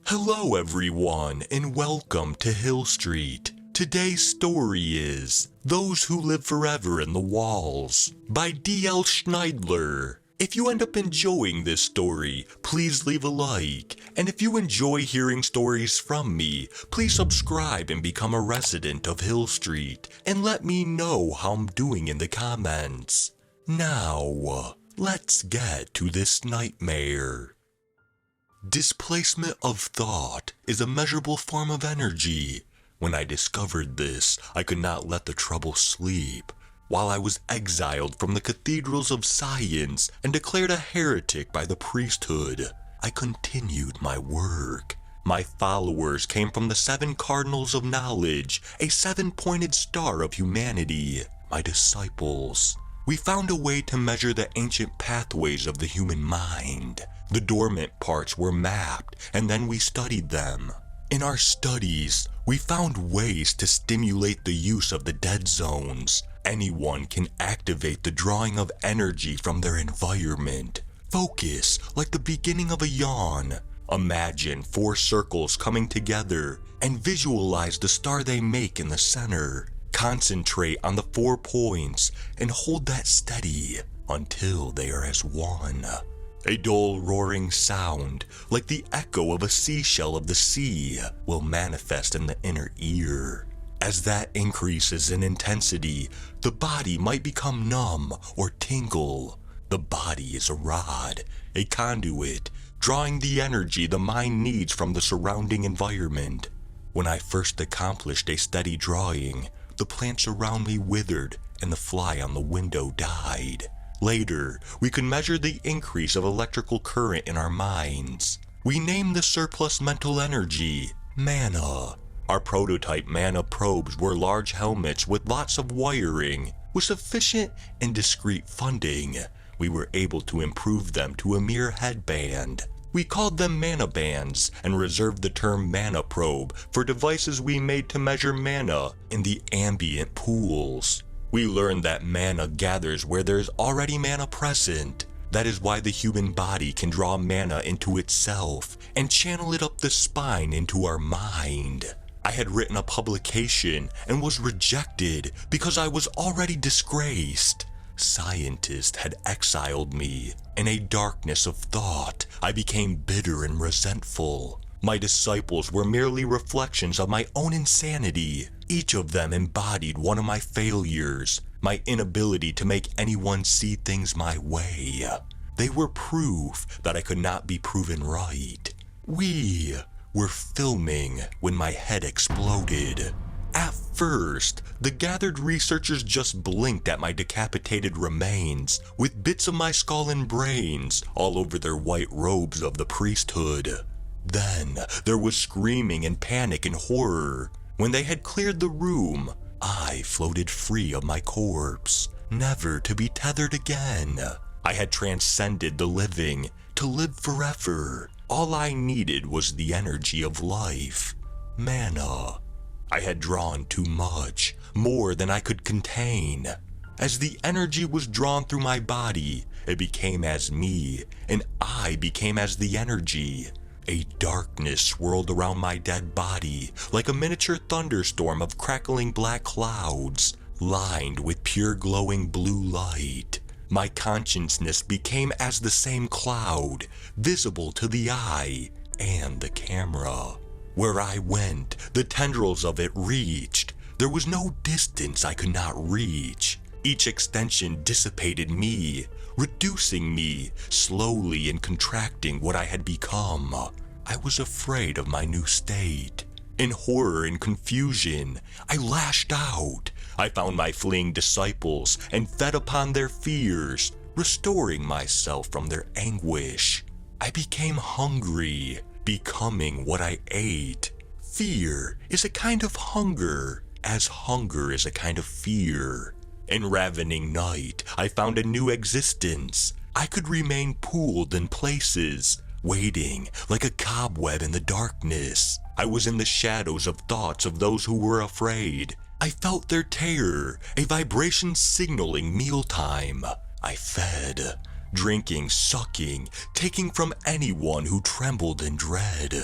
Hello everyone and welcome to Hill Street. Today's story is Those Who Live Forever in the Walls by D.L. Schindler. If you end up enjoying this story, please leave a like. And if you enjoy hearing stories from me, please subscribe and become a resident of Hill Street. And let me know how I'm doing in the comments. Now, let's get to this nightmare. Displacement of thought is a measurable form of energy. When I discovered this, I could not let the trouble sleep. While I was exiled from the cathedrals of science and declared a heretic by the priesthood, I continued my work. My followers came from the 7 cardinals of knowledge, a 7-pointed star of humanity, my disciples. We found a way to measure the ancient pathways of the human mind. The dormant parts were mapped, and then we studied them. In our studies, we found ways to stimulate the use of the dead zones. Anyone can activate the drawing of energy from their environment. Focus like the beginning of a yawn. Imagine 4 circles coming together and visualize the star they make in the center. Concentrate on the 4 points and hold that steady until they are as one. A dull roaring sound, like the echo of a seashell of the sea, will manifest in the inner ear. As that increases in intensity, the body might become numb or tingle. The body is a rod, a conduit, drawing the energy the mind needs from the surrounding environment. When I first accomplished a steady drawing, the plants around me withered and the fly on the window died. Later, we could measure the increase of electrical current in our minds. We named the surplus mental energy mana. Our prototype mana probes were large helmets with lots of wiring. With sufficient and discreet funding, we were able to improve them to a mere headband. We called them mana bands and reserved the term mana probe for devices we made to measure mana in the ambient pools. We learned that mana gathers where there is already mana present. That is why the human body can draw mana into itself and channel it up the spine into our mind. I had written a publication and was rejected because I was already disgraced. Scientists had exiled me. In a darkness of thought, I became bitter and resentful. My disciples were merely reflections of my own insanity. Each of them embodied one of my failures, my inability to make anyone see things my way. They were proof that I could not be proven right. We were filming when my head exploded. At first, the gathered researchers just blinked at my decapitated remains, with bits of my skull and brains all over their white robes of the priesthood. Then there was screaming and panic and horror. When they had cleared the room, I floated free of my corpse, never to be tethered again. I had transcended the living, to live forever. All I needed was the energy of life, mana. I had drawn too much, more than I could contain. As the energy was drawn through my body, it became as me, and I became as the energy. A darkness swirled around my dead body, like a miniature thunderstorm of crackling black clouds, lined with pure glowing blue light. My consciousness became as the same cloud, visible to the eye and the camera. Where I went, the tendrils of it reached. There was no distance I could not reach. Each extension dissipated me, reducing me, slowly and contracting what I had become. I was afraid of my new state. In horror and confusion, I lashed out. I found my fleeing disciples and fed upon their fears, restoring myself from their anguish. I became hungry, becoming what I ate. Fear is a kind of hunger, as hunger is a kind of fear. In ravening night, I found a new existence. I could remain pooled in places, waiting like a cobweb in the darkness. I was in the shadows of thoughts of those who were afraid. I felt their terror, a vibration signaling mealtime. I fed, drinking, sucking, taking from anyone who trembled in dread.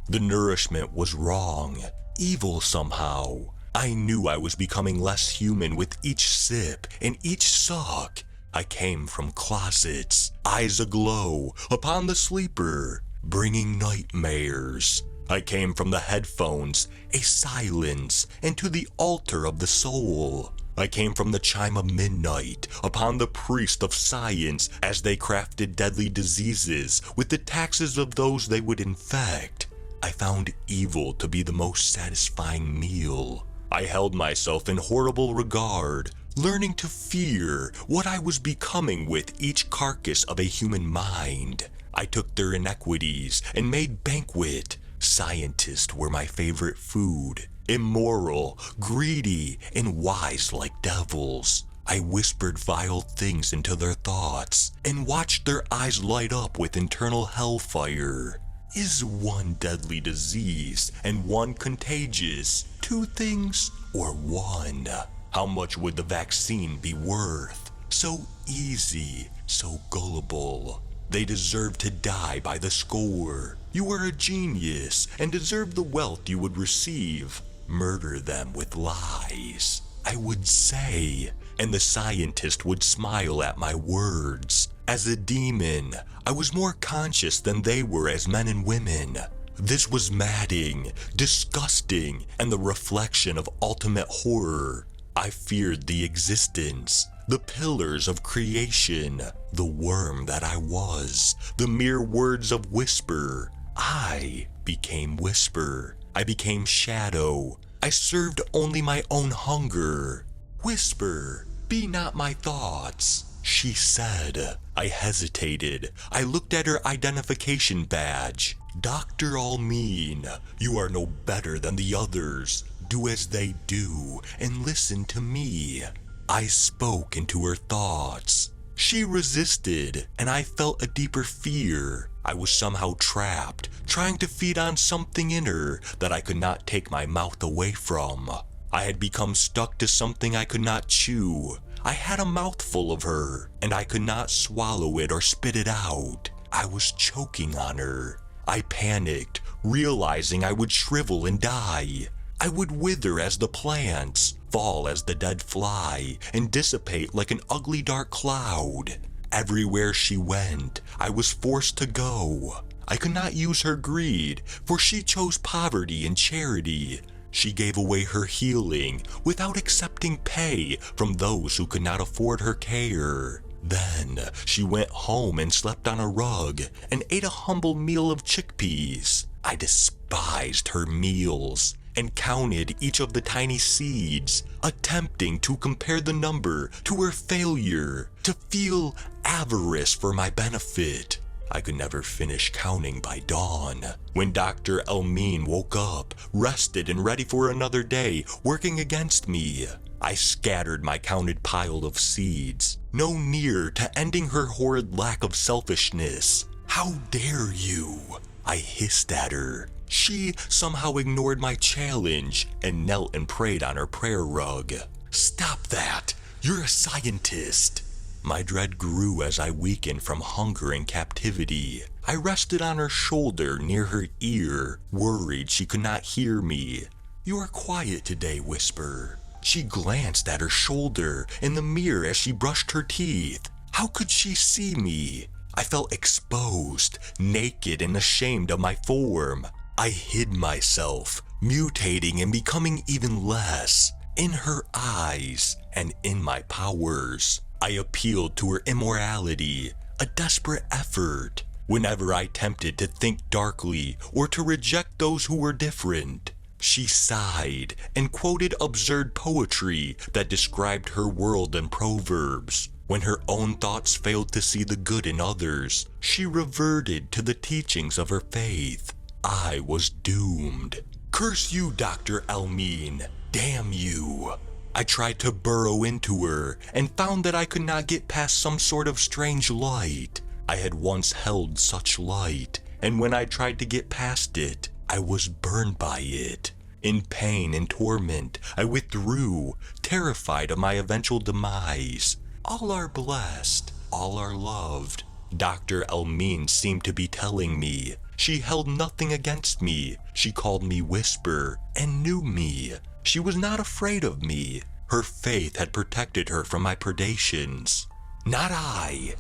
The nourishment was wrong, evil somehow. I knew I was becoming less human with each sip and each suck. I came from closets, eyes aglow, upon the sleeper, bringing nightmares. I came from the headphones, a silence, and to the altar of the soul. I came from the chime of midnight, upon the priest of science as they crafted deadly diseases with the taxes of those they would infect. I found evil to be the most satisfying meal. I held myself in horrible regard, learning to fear what I was becoming with each carcass of a human mind. I took their inequities and made banquet. Scientists were my favorite food. Immoral, greedy, and wise like devils. I whispered vile things into their thoughts and watched their eyes light up with internal hellfire. Is one deadly disease and one contagious two things or one? How much would the vaccine be worth? So easy, so gullible. They deserve to die by the score. You are a genius and deserve the wealth you would receive. Murder them with lies, I would say, and the scientist would smile at my words. As a demon, I was more conscious than they were as men and women. This was maddening, disgusting, and the reflection of ultimate horror. I feared the existence, the pillars of creation, the worm that I was, the mere words of whisper. I became whisper. I became shadow. I served only my own hunger. Whisper, be not my thoughts, she said. I hesitated. I looked at her identification badge. Dr. Almeen, you are no better than the others. Do as they do and listen to me. I spoke into her thoughts. She resisted, and I felt a deeper fear. I was somehow trapped, trying to feed on something in her that I could not take my mouth away from. I had become stuck to something I could not chew. I had a mouthful of her, and I could not swallow it or spit it out. I was choking on her. I panicked, realizing I would shrivel and die. I would wither as the plants, fall as the dead fly, and dissipate like an ugly dark cloud. Everywhere she went, I was forced to go. I could not use her greed, for she chose poverty and charity. She gave away her healing without accepting pay from those who could not afford her care. Then she went home and slept on a rug and ate a humble meal of chickpeas. I despised her meals and counted each of the tiny seeds, attempting to compare the number to her failure, to feel avarice for my benefit. I could never finish counting by dawn. When Dr. Almeen woke up, rested and ready for another day, working against me, I scattered my counted pile of seeds, no near to ending her horrid lack of selfishness. How dare you? I hissed at her. She somehow ignored my challenge and knelt and prayed on her prayer rug. Stop that! You're a scientist! My dread grew as I weakened from hunger and captivity. I rested on her shoulder near her ear, worried she could not hear me. You are quiet today, Whisper. She glanced at her shoulder in the mirror as she brushed her teeth. How could she see me? I felt exposed, naked and ashamed of my form. I hid myself, mutating and becoming even less, in her eyes and in my powers. I appealed to her immorality, a desperate effort, whenever I attempted to think darkly or to reject those who were different. She sighed and quoted absurd poetry that described her world in proverbs. When her own thoughts failed to see the good in others, she reverted to the teachings of her faith. I was doomed. Curse you, Dr. Almeen. Damn you. I tried to burrow into her and found that I could not get past some sort of strange light. I had once held such light, and when I tried to get past it, I was burned by it. In pain and torment, I withdrew, terrified of my eventual demise. All are blessed, all are loved. Dr. Almeen seemed to be telling me, She held nothing against me. She called me Whisper and knew me. She was not afraid of me. Her faith had protected her from my predations. Not I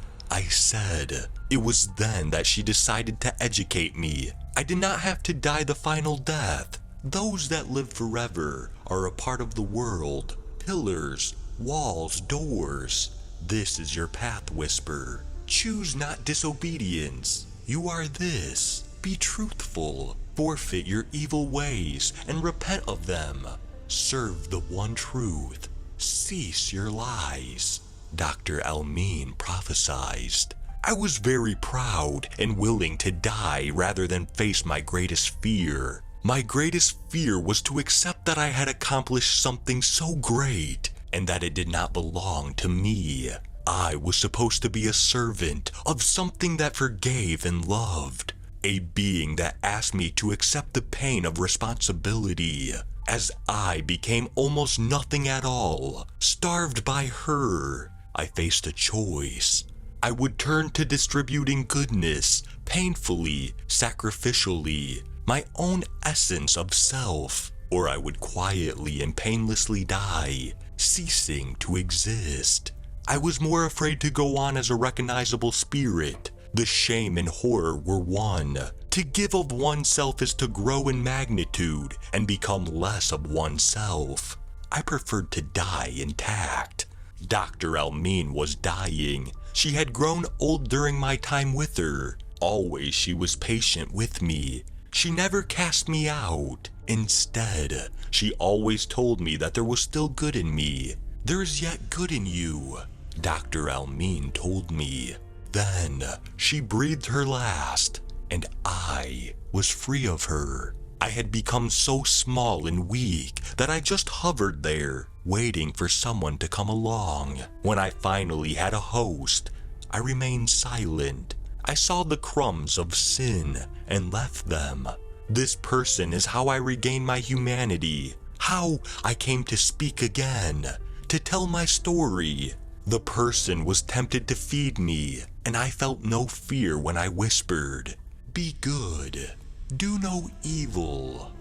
said. It was then that she decided to educate me. I did not have to die the final death. Those that live forever are a part of the world. Pillars, walls, doors. This is your path, Whisper. Choose not disobedience. You are this. Be truthful. Forfeit your evil ways and repent of them. Serve the one truth. Cease your lies. Dr. Almin prophesied. I was very proud and willing to die rather than face my greatest fear. My greatest fear was to accept that I had accomplished something so great and that it did not belong to me. I was supposed to be a servant of something that forgave and loved, a being that asked me to accept the pain of responsibility. As I became almost nothing at all, starved by her, I faced a choice. I would turn to distributing goodness, painfully, sacrificially, my own essence of self, or I would quietly and painlessly die, ceasing to exist. I was more afraid to go on as a recognizable spirit. The shame and horror were one. To give of oneself is to grow in magnitude and become less of oneself. I preferred to die intact. Dr. Almin was dying. She had grown old during my time with her. Always she was patient with me. She never cast me out. Instead, she always told me that there was still good in me. There is yet good in you, Dr. Almin told me. Then she breathed her last, and I was free of her. I had become so small and weak that I just hovered there, waiting for someone to come along. When I finally had a host, I remained silent. I saw the crumbs of sin and left them. This person is how I regained my humanity, how I came to speak again, to tell my story. The person was tempted to feed me, and I felt no fear when I whispered, "Be good, do no evil."